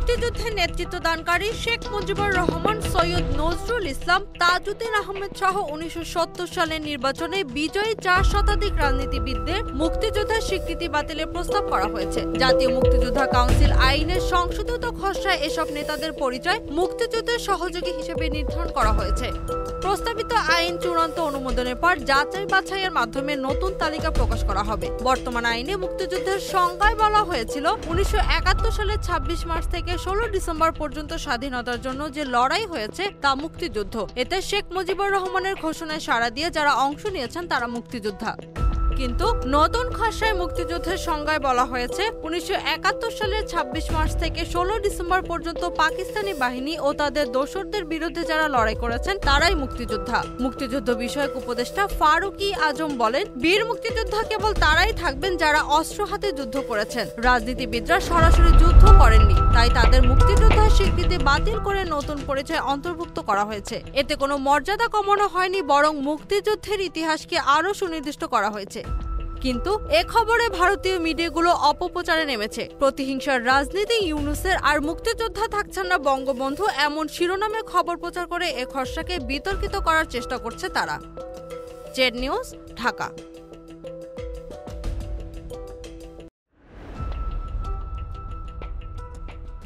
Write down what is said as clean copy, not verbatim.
মুক্তিযুদ্ধে নেতৃত্বদানকারী শেখ মুজিবুর রহমান, সৈয়দ নজরুল ইসলাম, তাজউদ্দিন আহমেদ সহ 1970 সালের নির্বাচনে বিজয়ী 4 শতাধিক রাজনীতিবিদদের মুক্তিযোদ্ধার স্বীকৃতি বাতিলের প্রস্তাব করা হয়েছে। জাতীয় মুক্তিযোদ্ধা কাউন্সিল আইনের সংশোধিত খসড়ায় এসব নেতাদের পরিচয় মুক্তিযুদ্ধের সহযোগী হিসেবে নির্ধারণ করা হয়েছে। প্রস্তাবিত আইন চূড়ান্ত অনুমোদনের পর যাচাই বাছাইয়ের মাধ্যমে নতুন তালিকা প্রকাশ করা হবে। বর্তমান আইনে মুক্তিযুদ্ধের সংজ্ঞায় বলা হয়েছিল 1971 সালের 26 মার্চ থেকে 16 ডিসেম্বর পর্যন্ত স্বাধীনতার জন্য যে লড়াই হয়েছে তা মুক্তিযুদ্ধ। এতে শেখ মুজিবুর রহমানের ঘোষণায় সাড়া দিয়ে যারা অংশ নিয়েছেন তারা মুক্তিযোদ্ধা। কিন্তু নতুন খসড়ায় মুক্তিযুদ্ধের সংজ্ঞায় বলা হয়েছে 1971 সালের 26 মার্চ থেকে 16 ডিসেম্বর পর্যন্ত পাকিস্তানি বাহিনী ও তাদের দোসরদের বিরুদ্ধে যারা লড়াই করেছেন তারাই মুক্তিযোদ্ধা। মুক্তিযুদ্ধ বিষয়ক উপদেষ্টা ফারুকী আজম বলেন, বীর মুক্তিযোদ্ধা কেবল তারাই থাকবেন যারা অস্ত্র হাতে যুদ্ধ করেছেন। রাজনীতিবিদরা সরাসরি যুদ্ধ করেননি, তাই তাদের মুক্তিযোদ্ধার স্বীকৃতি বাতিল করে নতুন পরিচয় অন্তর্ভুক্ত করা হয়েছে। এতে কোনো মর্যাদা কমানো হয়নি, বরং মুক্তিযুদ্ধের ইতিহাসকে আরও সুনির্দিষ্ট করা হয়েছে। কিন্তু এ খবরে ভারতীয় মিডিয়াগুলো অপপ্রচারে নেমেছে। প্রতিহিংসার রাজনীতি, ইউনূসের আর মুক্তিযোদ্ধা থাকছেন না বঙ্গবন্ধু এমন শিরোনামে খবর প্রচার করে এ খসড়াকে বিতর্কিত করার চেষ্টা করছে তারা। Z news, Dhaka.